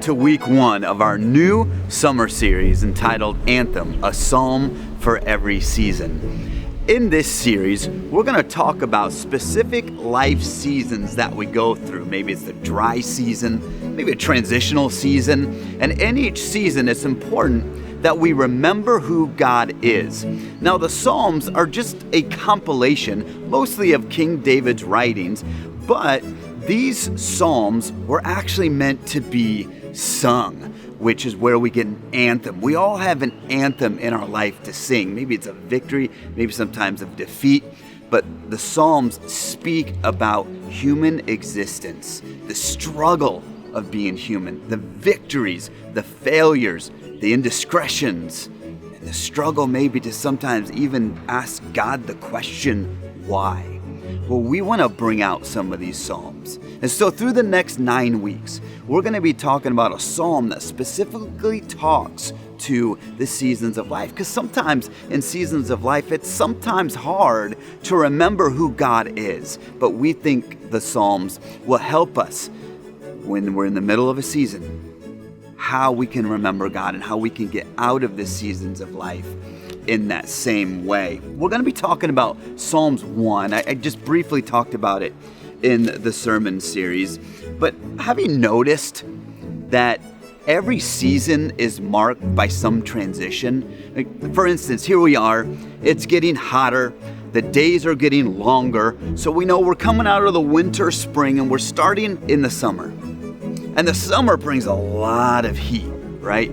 to week 1 of our new summer series entitled Anthem, a Psalm for Every Season. In this series, we're going to talk about specific life seasons that we go through. Maybe it's the dry season, maybe a transitional season, and in each season it's important that we remember who God is. Now, the Psalms are just a compilation, mostly of King David's writings, but these Psalms were actually meant to be sung, which is where we get an anthem. We all have an anthem in our life to sing. Maybe it's a victory, maybe sometimes of defeat, but the Psalms speak about human existence, the struggle of being human, the victories, the failures, the indiscretions, and the struggle maybe to sometimes even ask God the question, why? Well, we want to bring out some of these Psalms. And so through the next 9 weeks, we're going to be talking about a Psalm that specifically talks to the seasons of life. Because sometimes in seasons of life, it's sometimes hard to remember who God is. But we think the Psalms will help us when we're in the middle of a season, how we can remember God and how we can get out of the seasons of life in that same way. We're going to be talking about Psalms 1. I just briefly talked about it in the sermon series, but have you noticed that every season is marked by some transition? Like, for instance, here we are, it's getting hotter, the days are getting longer, so we know we're coming out of the winter, spring, and we're starting in the summer. And the summer brings a lot of heat, right?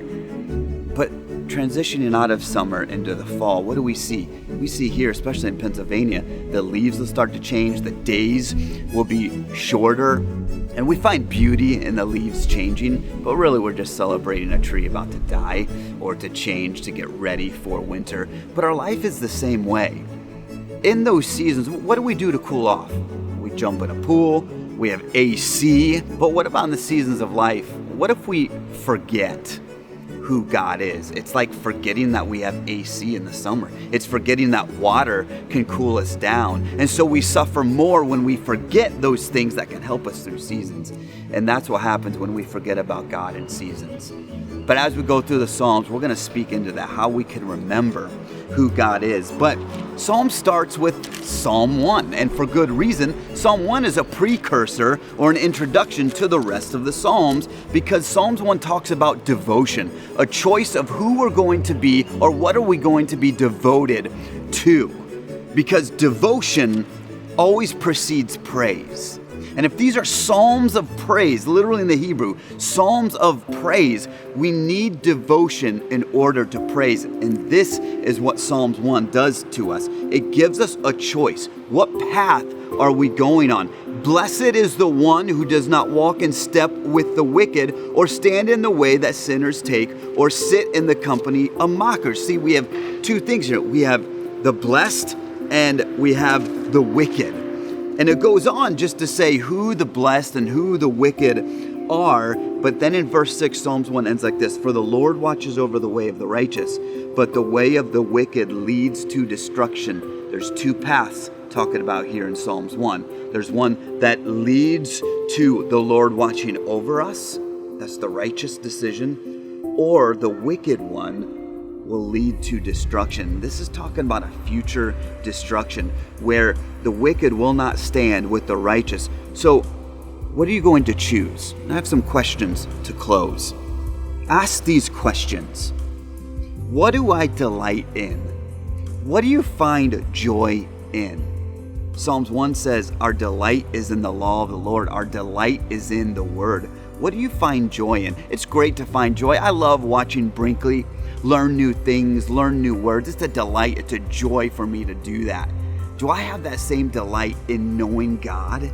But transitioning out of summer into the fall, what do we see? We see here, especially in Pennsylvania, the leaves will start to change, the days will be shorter, and we find beauty in the leaves changing, but really we're just celebrating a tree about to die or to change to get ready for winter. But our life is the same way. In those seasons, what do we do to cool off? We jump in a pool, we have AC, but what about in the seasons of life? What if we forget who God is? It's like forgetting that we have AC in the summer. It's forgetting that water can cool us down. And so we suffer more when we forget those things that can help us through seasons. And that's what happens when we forget about God in seasons. But as we go through the Psalms, we're going to speak into that, how we can remember who God is. But Psalm starts with Psalm 1, and for good reason. Psalm 1 is a precursor or an introduction to the rest of the Psalms, because Psalms 1 talks about devotion, a choice of who we're going to be or what are we going to be devoted to. Because devotion always precedes praise. And if these are psalms of praise, literally in the Hebrew, psalms of praise, we need devotion in order to praise. And this is what Psalms 1 does to us. It gives us a choice. What path are we going on? Blessed is the one who does not walk in step with the wicked, or stand in the way that sinners take, or sit in the company of mockers. See, we have two things here. We have the blessed and we have the wicked. And it goes on just to say who the blessed and who the wicked are. But then in verse 6, Psalms 1 ends like this: For the Lord watches over the way of the righteous, but the way of the wicked leads to destruction. There's two paths talking about here in Psalms 1. There's one that leads to the Lord watching over us. That's the righteous decision. Or the wicked one will lead to destruction. This is talking about a future destruction where the wicked will not stand with the righteous. So what are you going to choose? I have some questions to close. Ask these questions. What do I delight in? What do you find joy in? Psalms 1 says, our delight is in the law of the Lord. Our delight is in the Word. What do you find joy in? It's great to find joy. I love watching Brinkley learn new things, learn new words. It's a delight. It's a joy for me to do that. Do I have that same delight in knowing God,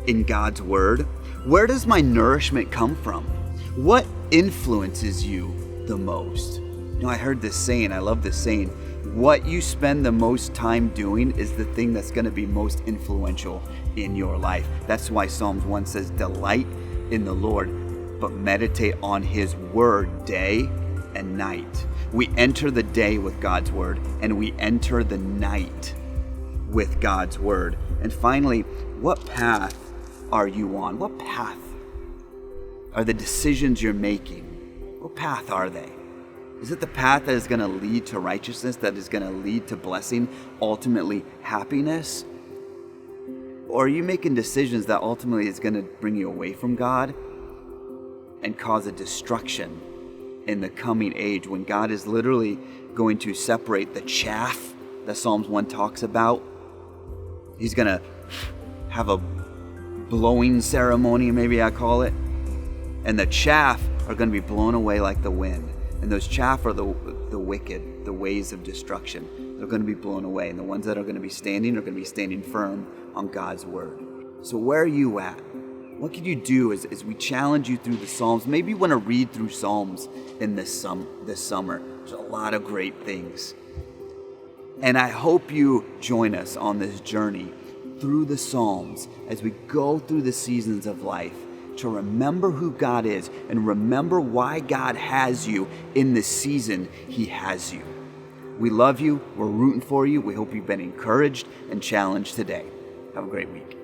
in God's Word? Where does my nourishment come from? What influences you the most? You know, I heard this saying, I love this saying, what you spend the most time doing is the thing that's going to be most influential in your life. That's why Psalms 1 says, delight in the Lord, but meditate on His Word day and night. We enter the day with God's Word, and we enter the night with God's Word. And finally, what path are you on? What path are the decisions you're making? What path are they? Is it the path that is going to lead to righteousness, that is going to lead to blessing, ultimately happiness? Or are you making decisions that ultimately is going to bring you away from God and cause a destruction in the coming age, when God is literally going to separate the chaff that Psalms 1 talks about? He's going to have a blowing ceremony, maybe I call it, and the chaff are going to be blown away like the wind. And those chaff are the wicked, the ways of destruction. They're going to be blown away. And the ones that are going to be standing are going to be standing firm on God's word. So where are you at? What can you do as we challenge you through the Psalms? Maybe you want to read through Psalms in this summer. There's a lot of great things. And I hope you join us on this journey through the Psalms as we go through the seasons of life, to remember who God is and remember why God has you in the season He has you. We love you. We're rooting for you. We hope you've been encouraged and challenged today. Have a great week.